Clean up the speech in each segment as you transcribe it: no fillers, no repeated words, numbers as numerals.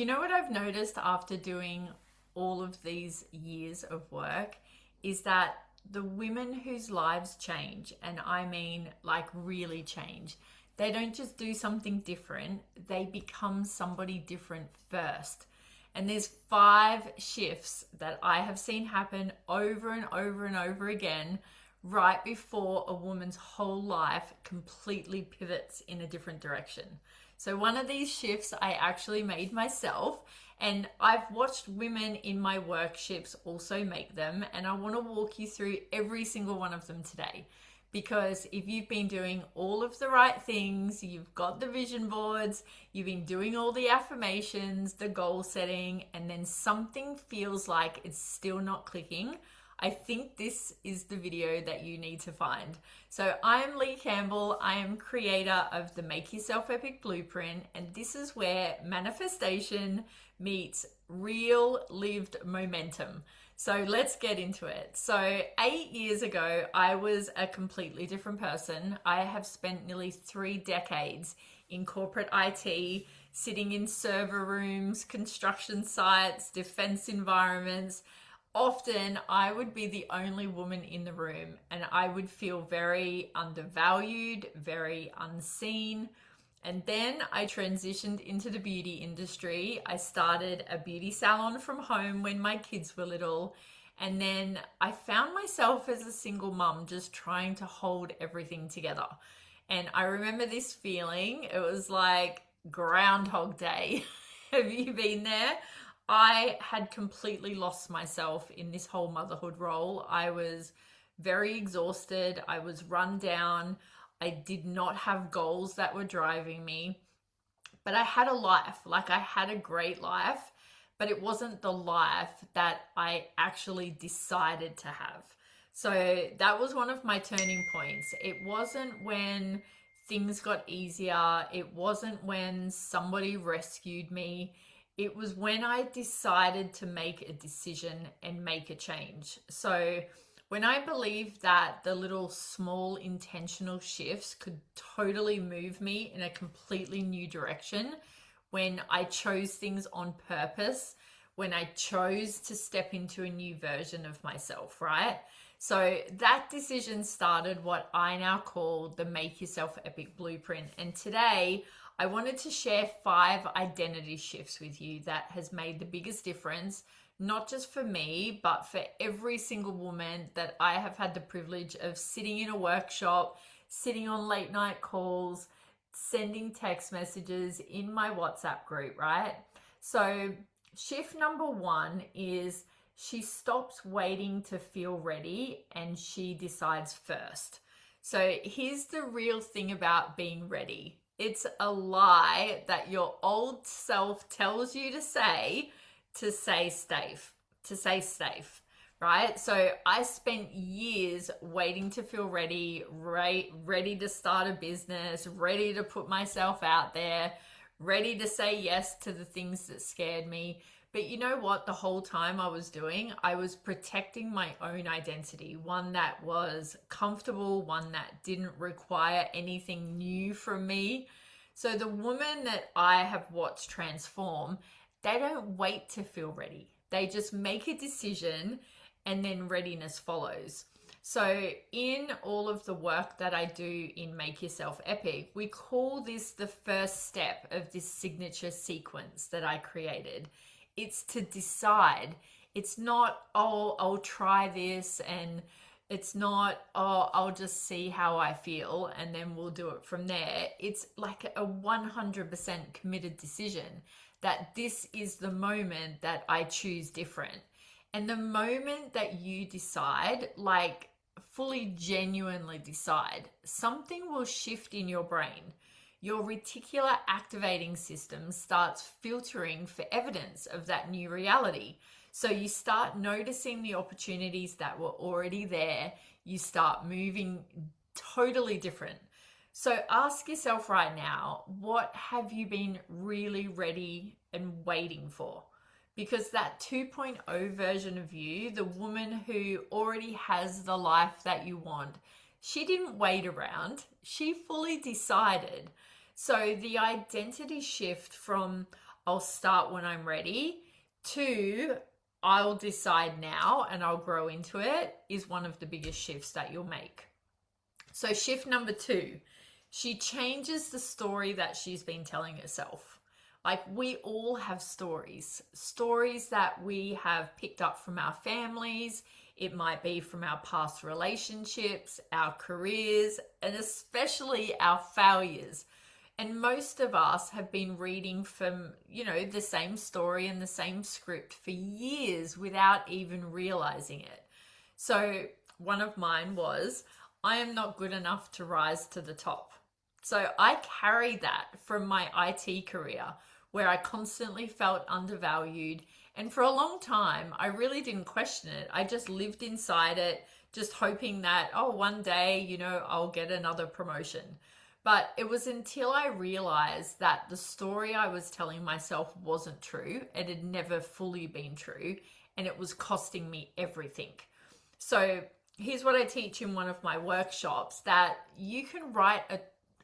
You know what I've noticed after doing all of these years of work is that the women whose lives change, and I mean like really change, they don't just do something different, they become somebody different first. And there's five shifts that I have seen happen over and over and over again right before a woman's whole life completely pivots in a different direction. So one of these shifts I actually made myself, and I've watched women in my workshops also make them, and I want to walk you through every single one of them today. Because if you've been doing all of the right things, you've got the vision boards, you've been doing all the affirmations, the goal setting, and then something feels like it's still not clicking, I think this is the video that you need to find. So I'm Lee Campbell. I am creator of the Make Yourself Epic Blueprint, and this is where manifestation meets real lived momentum. So let's get into it. So 8 years ago, I was a completely different person. I have spent nearly 3 decades in corporate IT, sitting in server rooms, construction sites, defense environments. Often I would be the only woman in the room, and I would feel very undervalued, very unseen. And then I transitioned into the beauty industry. I started a beauty salon from home when my kids were little. And then I found myself as a single mum just trying to hold everything together. And I remember this feeling. It was like Groundhog Day. Have you been there? I had completely lost myself in this whole motherhood role. I was very exhausted. I was run down. I did not have goals that were driving me, but I had a life. Like, I had a great life, but it wasn't the life that I actually decided to have. So that was one of my turning points. It wasn't when things got easier. It wasn't when somebody rescued me. It was when I decided to make a decision and make a change. So when I believed that the little small intentional shifts could totally move me in a completely new direction, when I chose things on purpose, when I chose to step into a new version of myself, right? So that decision started what I now call the Make Yourself Epic Blueprint. And today I wanted to share 5 identity shifts with you that has made the biggest difference, not just for me, but for every single woman that I have had the privilege of sitting in a workshop, sitting on late night calls, sending text messages in my WhatsApp group, right? So shift number 1 is she stops waiting to feel ready and she decides first. So here's the real thing about being ready. It's a lie that your old self tells you to say safe, right? So I spent years waiting to feel ready, ready to start a business, ready to put myself out there, ready to say yes to the things that scared me. But you know what? The whole time I was protecting my own identity, one that was comfortable, one that didn't require anything new from me. So the woman that I have watched transform, they don't wait to feel ready. They just make a decision and then readiness follows. So in all of the work that I do in Make Yourself Epic, we call this the first step of this signature sequence that I created. It's to decide. It's not, oh, I'll try this, and it's not, oh, I'll just see how I feel and then we'll do it from there. It's like a 100% committed decision that this is the moment that I choose different. And the moment that you decide, like fully genuinely decide, something will shift in your brain. Your reticular activating system starts filtering for evidence of that new reality. So you start noticing the opportunities that were already there. You start moving totally different. So ask yourself right now, what have you been really ready and waiting for? Because that 2.0 version of you, the woman who already has the life that you want, she didn't wait around. She fully decided. So the identity shift from I'll start when I'm ready, to I'll decide now and I'll grow into it, is one of the biggest shifts that you'll make. So shift number 2, she changes the story that she's been telling herself. Like, we all have stories that we have picked up from our families. It might be from our past relationships, our careers, and especially our failures. And most of us have been reading from, the same story and the same script for years without even realizing it. So one of mine was, I am not good enough to rise to the top. So I carry that from my IT career, where I constantly felt undervalued. And for a long time, I really didn't question it. I just lived inside it, just hoping that, one day, I'll get another promotion. But it was until I realized that the story I was telling myself wasn't true. It had never fully been true, and it was costing me everything. So here's what I teach in one of my workshops, that you can write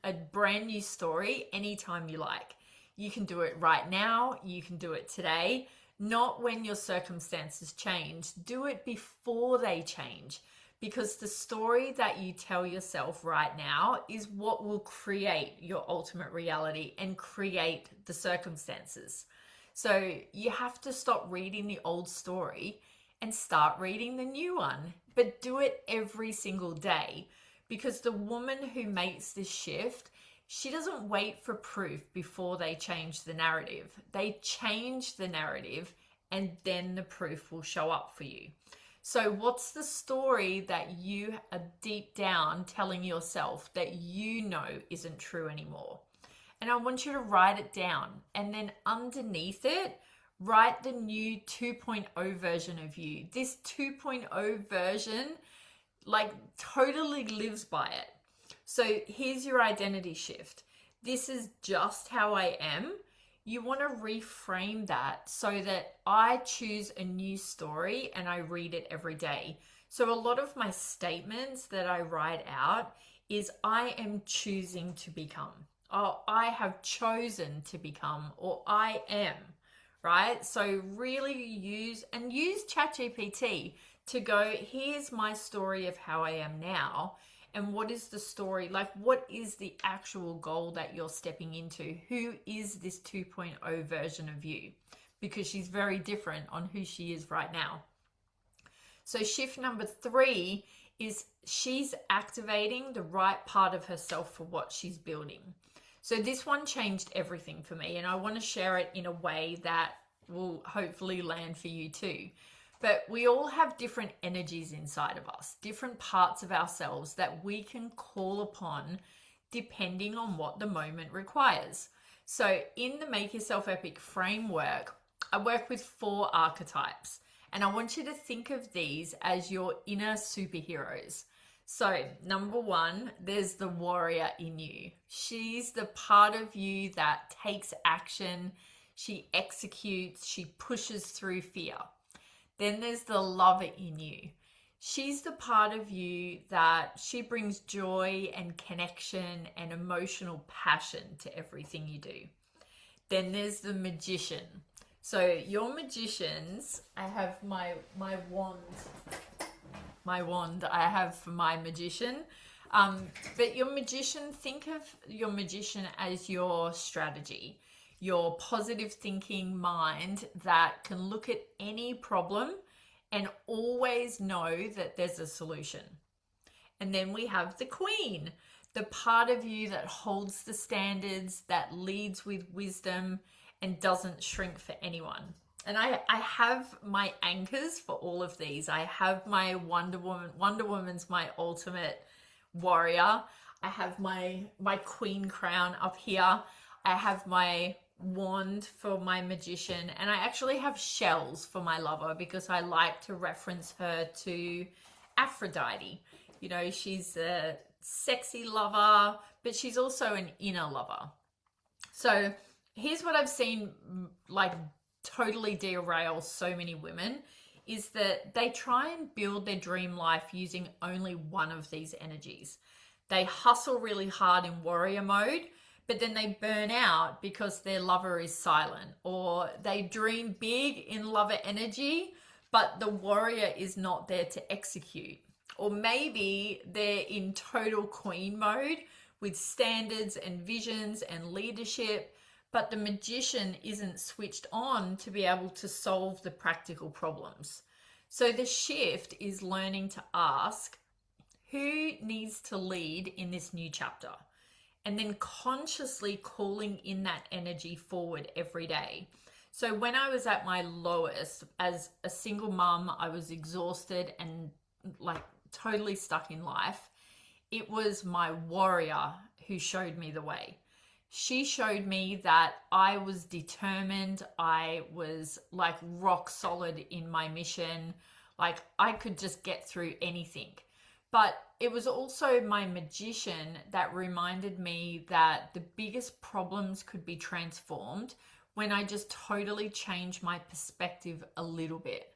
a brand new story anytime you like. You can do it right now. You can do it today, not when your circumstances change. Do it before they change, because the story that you tell yourself right now is what will create your ultimate reality and create the circumstances. So you have to stop reading the old story and start reading the new one, but do it every single day, because the woman who makes this shift, she doesn't wait for proof before they change the narrative. They change the narrative, and then the proof will show up for you. So what's the story that you are deep down telling yourself that isn't true anymore? And I want you to write it down, and then underneath it, write the new 2.0 version of you. This 2.0 version, totally lives by it. So here's your identity shift. This is just how I am. You want to reframe that so that I choose a new story and I read it every day. So a lot of my statements that I write out is, I am choosing to become, or I have chosen to become, or I am, right? So really use ChatGPT to go, here's my story of how I am now. And what is the story? What is the actual goal that you're stepping into? Who is this 2.0 version of you? Because she's very different on who she is right now. So shift number 3 is, she's activating the right part of herself for what she's building. So this one changed everything for me, and I want to share it in a way that will hopefully land for you too. But we all have different energies inside of us, different parts of ourselves that we can call upon depending on what the moment requires. So in the Make Yourself Epic framework, I work with 4 archetypes, and I want you to think of these as your inner superheroes. So number 1, there's the warrior in you. She's the part of you that takes action, she executes, she pushes through fear. Then there's the lover in you. She's the part of you that she brings joy and connection and emotional passion to everything you do. Then there's the magician. So your magicians, I have my wand I have for my magician. But your magician, think of your magician as your strategy, your positive thinking mind that can look at any problem and always know that there's a solution. And then we have the queen, the part of you that holds the standards, that leads with wisdom and doesn't shrink for anyone. And I have my anchors for all of these. I have my Wonder Woman. Wonder Woman's my ultimate warrior. I have my queen crown up here. I have my wand for my magician, and I actually have shells for my lover because I like to reference her to Aphrodite. She's a sexy lover, but she's also an inner lover. So here's what I've seen totally derail so many women, is that they try and build their dream life using only one of these energies. They hustle really hard in warrior mode, but then they burn out because their lover is silent, or they dream big in lover energy, but the warrior is not there to execute. Or maybe they're in total queen mode with standards and visions and leadership, but the magician isn't switched on to be able to solve the practical problems. So the shift is learning to ask, who needs to lead in this new chapter? And then consciously calling in that energy forward every day. So when I was at my lowest as a single mom, I was exhausted and like totally stuck in life. It was my warrior who showed me the way. She showed me that I was determined. I was like rock solid in my mission. Like I could just get through anything. But it was also my magician that reminded me that the biggest problems could be transformed when I just totally changed my perspective a little bit.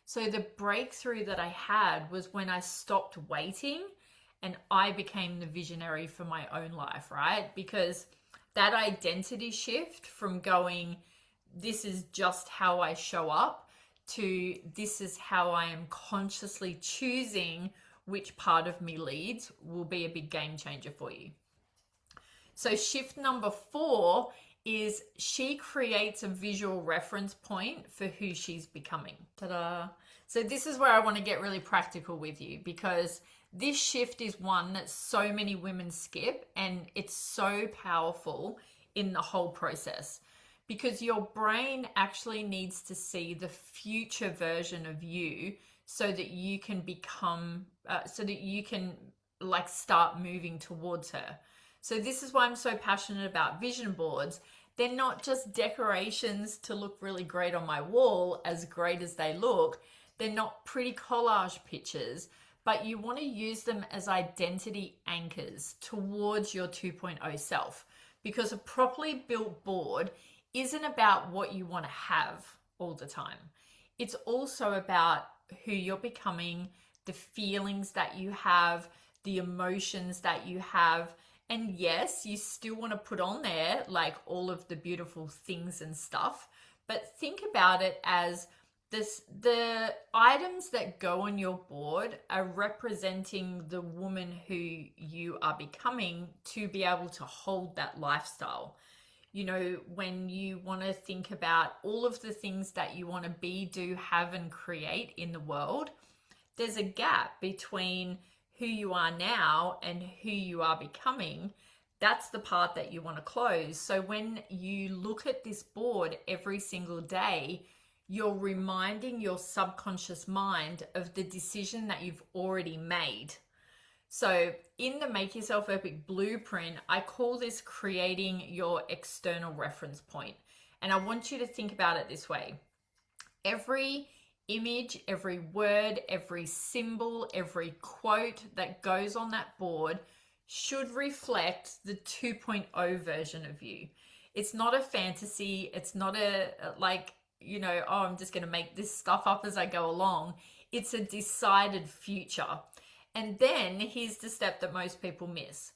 So the breakthrough that I had was when I stopped waiting and I became the visionary for my own life, right? Because that identity shift from going, this is just how I show up, to this is how I am consciously choosing which part of me leads, will be a big game changer for you. So shift number 4 is she creates a visual reference point for who she's becoming. Ta-da! So this is where I want to get really practical with you, because this shift is one that so many women skip, and it's so powerful in the whole process, because your brain actually needs to see the future version of you so that you can become, like start moving towards her. So this is why I'm so passionate about vision boards. They're not just decorations to look really great on my wall, as great as they look. They're not pretty collage pictures, but you want to use them as identity anchors towards your 2.0 self, because a properly built board isn't about what you want to have all the time. It's also about who you're becoming, the feelings that you have, the emotions that you have. And yes, you still want to put on there like all of the beautiful things and stuff, but think about it as the items that go on your board are representing the woman who you are becoming to be able to hold that lifestyle. You know, when you want to think about all of the things that you want to be, do, have, and create in the world, there's a gap between who you are now and who you are becoming. That's the part that you want to close. So when you look at this board every single day, you're reminding your subconscious mind of the decision that you've already made. So in the Make Yourself Epic blueprint, I call this creating your external reference point. And I want you to think about it this way. Every image, every word, every symbol, every quote that goes on that board should reflect the 2.0 version of you. It's not a fantasy. It's not a like, you know, oh, I'm just going to make this stuff up as I go along. It's a decided future. And then here's the step that most people miss.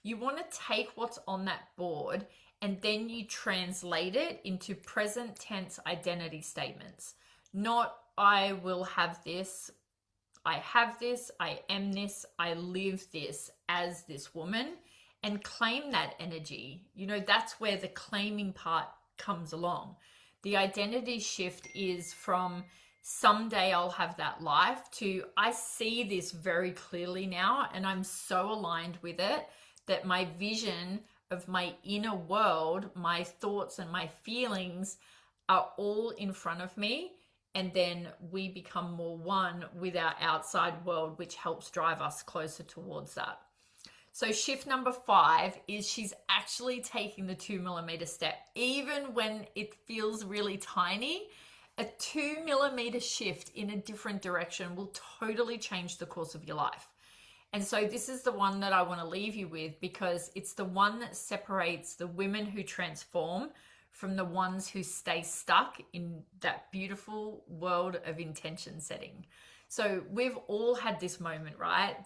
You want to take what's on that board and then you translate it into present tense identity statements. Not I will have this, I have this, I am this, I live this as this woman, and claim that energy. You know, that's where the claiming part comes along. The identity shift is from someday I'll have that life to I see this very clearly now and I'm so aligned with it that my vision of my inner world, my thoughts and my feelings are all in front of me. And then we become more one with our outside world, which helps drive us closer towards that. So shift number 5 is she's actually taking the 2mm step. Even when it feels really tiny, a 2mm shift in a different direction will totally change the course of your life. And so this is the one that I want to leave you with, because it's the one that separates the women who transform from the ones who stay stuck in that beautiful world of intention setting. So we've all had this moment, right?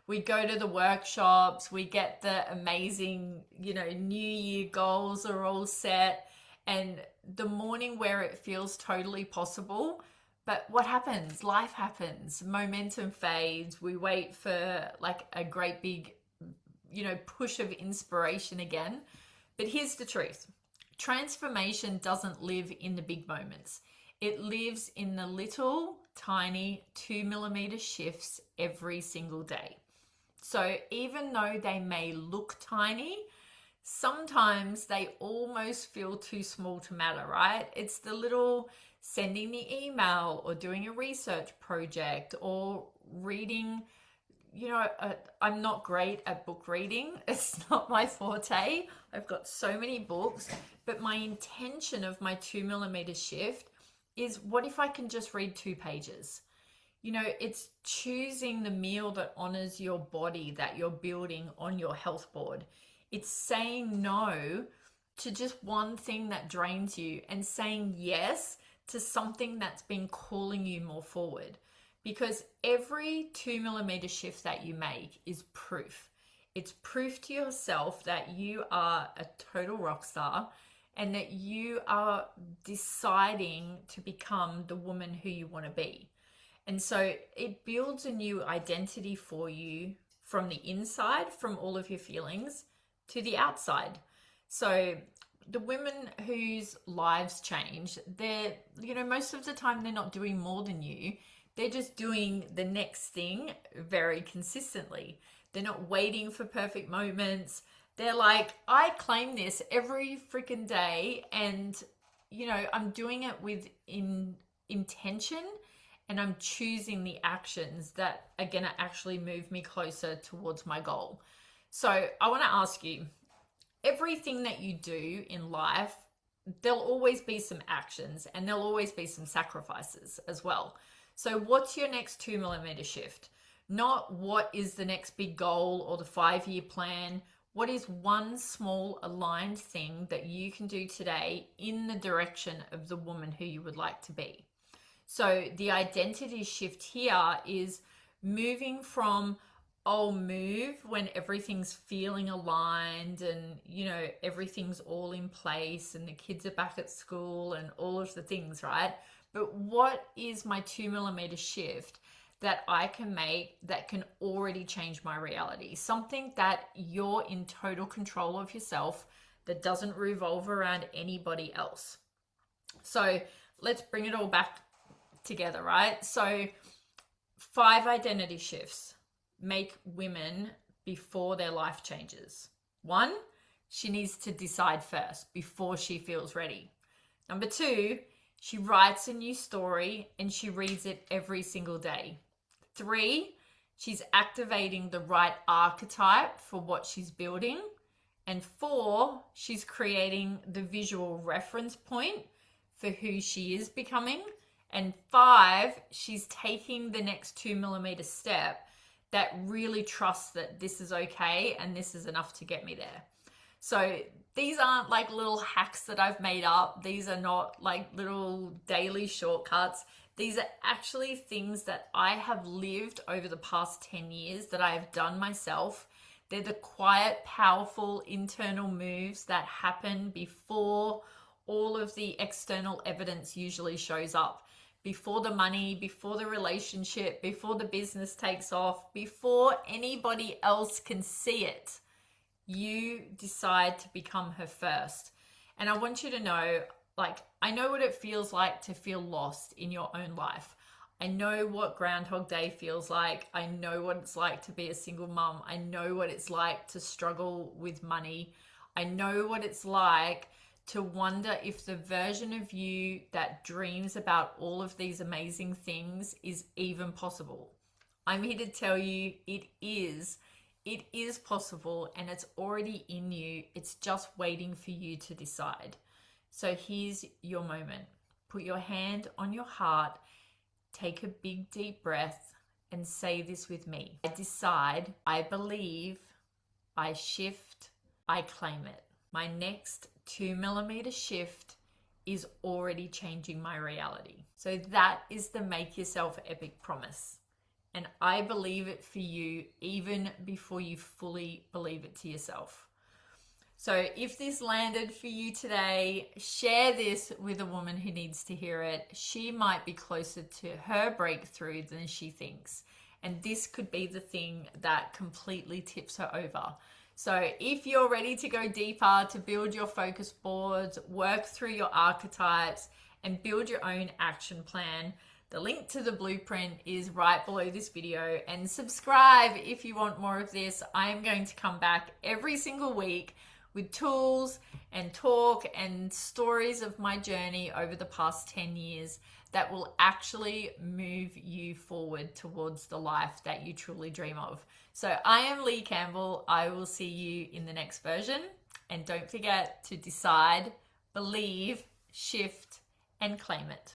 We go to the workshops, we get the amazing, New Year goals are all set, and the morning where it feels totally possible. But what happens? Life happens, momentum fades. We wait for like a great big, push of inspiration again. But here's the truth: transformation doesn't live in the big moments. It lives in the little tiny 2 millimeter shifts every single day. So even though they may look tiny, sometimes they almost feel too small to matter, right? It's the little sending the email or doing a research project or reading. I'm not great at book reading. It's not my forte. I've got so many books, but my intention of my 2 millimeter shift is, what if I can just read 2 pages? It's choosing the meal that honors your body that you're building on your health board. It's saying no to just one thing that drains you and saying yes to something that's been calling you more forward. Because every 2 millimeter shift that you make is proof. It's proof to yourself that you are a total rock star and that you are deciding to become the woman who you want to be. And so it builds a new identity for you from the inside, from all of your feelings, to the outside. So the women whose lives change, they're, most of the time they're not doing more than you. They're just doing the next thing very consistently. They're not waiting for perfect moments. They're like, I claim this every freaking day, and, I'm doing it with intention, and I'm choosing the actions that are going to actually move me closer towards my goal. So I want to ask you, everything that you do in life, there'll always be some actions and there'll always be some sacrifices as well. So what's your next 2 millimeter shift? Not what is the next big goal or the 5-year plan. What is one small aligned thing that you can do today in the direction of the woman who you would like to be? So the identity shift here is moving from, I'll move when everything's feeling aligned and, everything's all in place and the kids are back at school and all of the things, right? But what is my 2 millimeter shift that I can make that can already change my reality? Something that you're in total control of yourself, that doesn't revolve around anybody else. So let's bring it all back together, right? So 5 identity shifts make women before their life changes. 1, she needs to decide first before she feels ready. Number 2, she writes a new story and she reads it every single day. 3, she's activating the right archetype for what she's building. And 4, she's creating the visual reference point for who she is becoming. And 5, she's taking the next 2 millimeter step that really trusts that this is okay and this is enough to get me there. So these aren't like little hacks that I've made up. These are not like little daily shortcuts. These are actually things that I have lived over the past 10 years that I have done myself. They're the quiet, powerful internal moves that happen before all of the external evidence usually shows up. Before the money, before the relationship, before the business takes off, before anybody else can see it, you decide to become her first. And I want you to know, I know what it feels like to feel lost in your own life. I know what Groundhog Day feels like. I know what it's like to be a single mom. I know what it's like to struggle with money. I know what it's like to wonder if the version of you that dreams about all of these amazing things is even possible. I'm here to tell you it is. It is possible and it's already in you. It's just waiting for you to decide. So here's your moment. Put your hand on your heart, take a big deep breath and say this with me. I decide, I believe, I shift, I claim it. My next 2 millimeter shift is already changing my reality. So that is the Make Yourself Epic promise. And I believe it for you even before you fully believe it to yourself. So if this landed for you today, share this with a woman who needs to hear it. She might be closer to her breakthrough than she thinks. And this could be the thing that completely tips her over. So if you're ready to go deeper, to build your focus boards, work through your archetypes, and build your own action plan, the link to the blueprint is right below this video. And subscribe if you want more of this. I am going to come back every single week with tools and talk and stories of my journey over the past 10 years that will actually move you forward towards the life that you truly dream of. So I am Lee Campbell. I will see you in the next version. And don't forget to decide, believe, shift, and claim it.